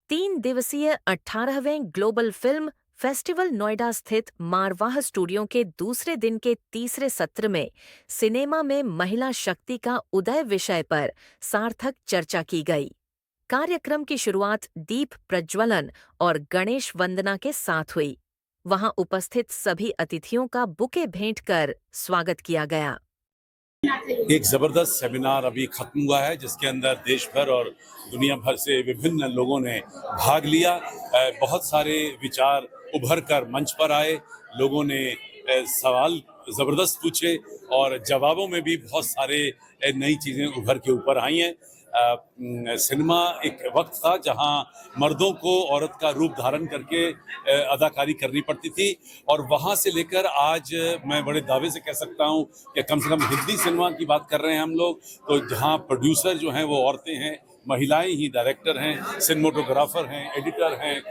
3 दिवसीय 18वें global film festival Noida स्थित Marwah studio के दूसरे दिन के तीसरे सत्र में सिनेमा में महिला शक्ति का उदय विषय पर सार्थक चर्चा की गई। कार्यक्रम की शुरुआत दीप प्रज्वलन और गणेश वंदना के साथ हुई। वहां उपस्थित सभी अतिथियों का बुके भेंट कर स्वागत किया गया। एक जबरदस्त सेमिनार अभी खत्म हुआ है जिसके अंदर देश भर और दुनिया भर से विभिन्न लोगों ने भाग लिया। बहुत सारे विचार उभर कर मंच पर आए। लोगों ने सवाल जबरदस्त पूछे और जवाबों में भी बहुत सारे नई चीजें उभर के ऊपर आई हैं। सिनेमा एक वक्त था जहां मर्दों को औरत का रूप धारण करके अदाकारी करनी पड़ती थी और वहां से लेकर आज मैं बड़े दावे से कह सकता हूं कि कम से कम हिंदी सिनेमा की बात कर रहे हैं हम लोग, तो जहां प्रोड्यूसर जो हैं वो औरतें हैं, महिलाएं ही डायरेक्टर हैं, सिनेमेटोग्राफर हैं, एडिटर हैं,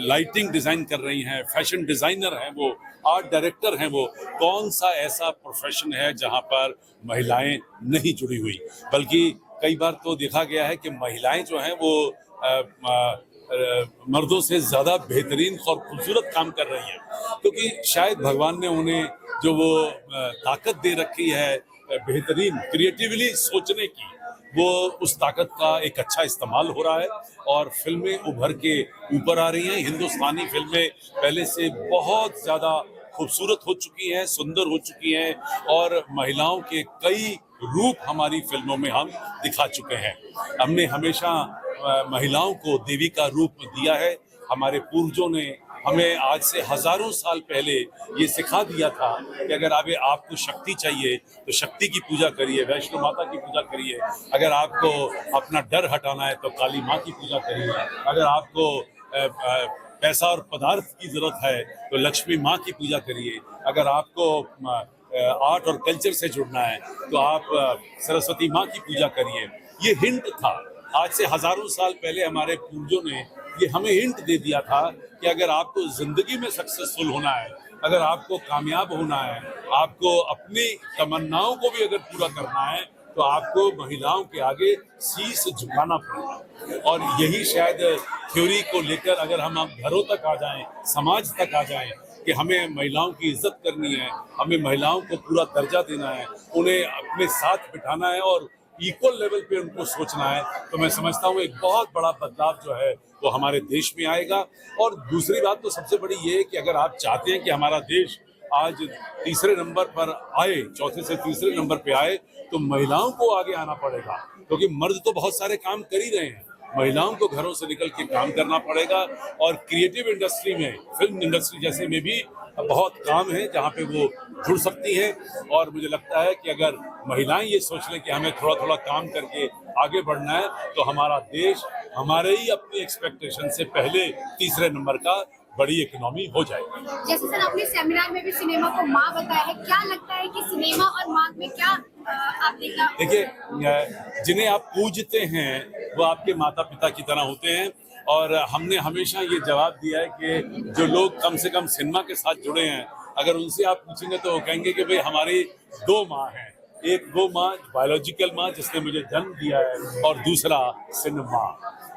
लाइटिंग डिजाइन कर रही हैं, फैशन डिजाइनर हैं, वो आर्ट डायरेक्टर हैं। वो कौन सा ऐसा प्रोफेशन है जहां पर महिलाएं नहीं जुड़ी हुई, बल्कि कई बार तो देखा गया है कि महिलाएं जो हैं वो मर्दों से ज्यादा बेहतरीन और खूबसूरत काम कर रही हैं, क्योंकि शायद भगवान ने उन्हें जो वो ताकत दे रखी है बेहतरीन क्रिएटिवली सोचने की, वो उस ताकत का एक अच्छा इस्तेमाल हो रहा है और फिल्में उभर के ऊपर आ रही हैं। हिंदुस्तानी फिल्में पहले से बहुत ज्यादा खूबसूरत हो चुकी हैं, सुंदर हो चुकी हैं और महिलाओं के कई रूप हमारी फिल्मों में हम दिखा चुके हैं। हमने हमेशा महिलाओं को देवी का रूप दिया है। हमारे पूर्वजों ने हमें आज से हजारों साल पहले ये सिखा दिया था कि अगर आपको शक्ति चाहिए तो शक्ति की पूजा करिए, वैष्णो माता की पूजा करिए। अगर आपको अपना डर हटाना है तो काली माँ की पूजा करिए। अगर आपको पैसा और पदार्थ की जरूरत है तो लक्ष्मी माँ की पूजा करिए। अगर आपको आर्ट और कल्चर से जुड़ना है तो आप सरस्वती माँ की पूजा करिए। ये हिंट था। आज से हजारों साल पहले हमारे पूर्वजों ने ये हमें हिंट दे दिया था कि अगर आपको जिंदगी में सक्सेसफुल होना है, अगर आपको कामयाब होना है, आपको अपनी तमन्नाओं को भी अगर पूरा करना है तो आपको महिलाओं के आगे शीश झुकाना पड़ेगा। और यही शायद थ्योरी को लेकर अगर हम घरों तक आ जाएं, समाज तक आ जाएं कि हमें महिलाओं की इज्जत करनी है, हमें महिलाओं को पूरा दर्जा देना है, उन्हें अपने साथ बिठाना है और इक्वल लेवल पे उनको सोचना है, तो मैं समझता हूँ एक बहुत बड़ा बदलाव जो है वो हमारे देश में आएगा। और दूसरी बात तो सबसे बड़ी ये है कि अगर आप चाहते हैं कि हमारा देश आज तीसरे नंबर पर आए, चौथे से तीसरे नंबर पे आए, तो महिलाओं को आगे आना पड़ेगा, क्योंकि मर्द तो बहुत सारे काम कर ही रहे हैं, महिलाओं को घरों से निकल के काम करना पड़ेगा। और क्रिएटिव इंडस्ट्री में, फिल्म इंडस्ट्री जैसे में भी बहुत काम है जहाँ पे वो जुड़ सकती हैं। और मुझे लगता है कि अगर महिलाएं ये सोच लें कि हमें थोड़ा थोड़ा काम करके आगे बढ़ना है तो हमारा देश हमारे ही अपनी एक्सपेक्टेशन से पहले तीसरे नंबर का बड़ी इकोनॉमी हो जाएगी। जैसे सर आपने सेमिनार में भी सिनेमा को माँ बताया है, क्या लगता है कि सिनेमा और माँ में क्या आप देखिए, जिन्हें आप पूजते हैं वो आपके माता पिता की तरह होते हैं। और हमने हमेशा ये जवाब दिया है कि जो लोग कम से कम सिनेमा के साथ जुड़े हैं, अगर उनसे आप पूछेंगे तो वो कहेंगे कि भाई हमारी दो माँ हैं, एक वो माँ बायोलॉजिकल माँ जिसने मुझे जन्म दिया है और दूसरा सिनेमा।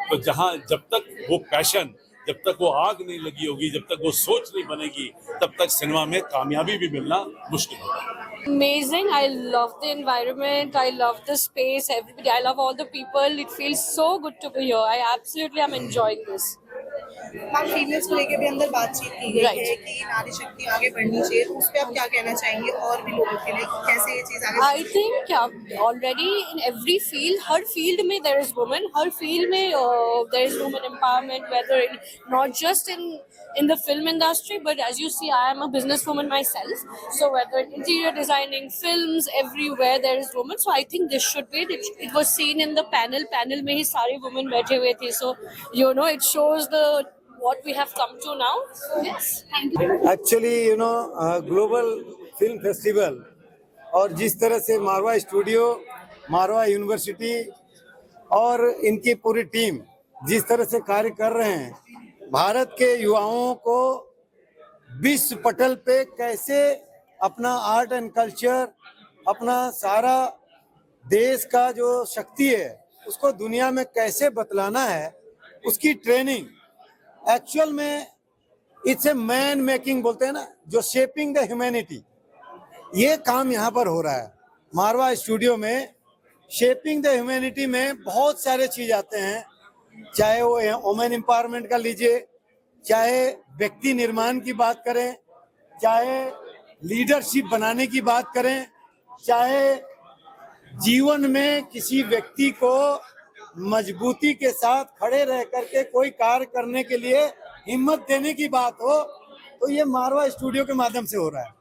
तो जहाँ जब तक वो पैशन, जब तक वो आग नहीं लगी होगी, जब तक वो सोच नहीं बनेगी, तब तक सिनेमा में कामयाबी भी मिलना मुश्किल होगा। Amazing. I love the environment. I love the space. Everybody. I love all the people. It feels so good to be here. I absolutely am enjoying this. Ma'am, females को लेकर भी अंदर बातचीत की गई है कि नारी शक्ति आगे बढ़नी चाहिए, तो उस पर आप क्या कहना चाहेंगे और भी लोगों के लिए कैसे ये चीज आगे? I think already in every field, her field में there is women, her field में there is women empowerment, whether not just in the film industry, but as you see, I am a businesswoman myself. So whether in interior designing, films, everywhere there is women. So I think this should be. It was seen in the panel. Panel में ही सारी women बैठे हुए थे. So it shows what we have come to now. So yes, thank you. Actually, global film festival और जिस तरह से मारवा studio, मारवा university और इनकी पूरी टीम जिस तरह से कार्य कर रहे हैं, भारत के युवाओं को विश्व पटल पे कैसे अपना आर्ट एंड कल्चर, अपना सारा देश का जो शक्ति है उसको दुनिया में कैसे बतलाना है, उसकी ट्रेनिंग एक्चुअल में इट्स ए मैन मेकिंग बोलते हैं ना, जो शेपिंग द ह्यूमैनिटी, ये काम यहाँ पर हो रहा है मारवा स्टूडियो में। शेपिंग द ह्यूमैनिटी में बहुत सारे चीज आते हैं, चाहे वो वुमेन एम्पावरमेंट का लीजिए, चाहे व्यक्ति निर्माण की बात करें, चाहे लीडरशिप बनाने की बात करें, चाहे जीवन में किसी व्यक्ति को मजबूती के साथ खड़े रह करके कोई कार्य करने के लिए हिम्मत देने की बात हो, तो ये मारवा स्टूडियो के माध्यम से हो रहा है।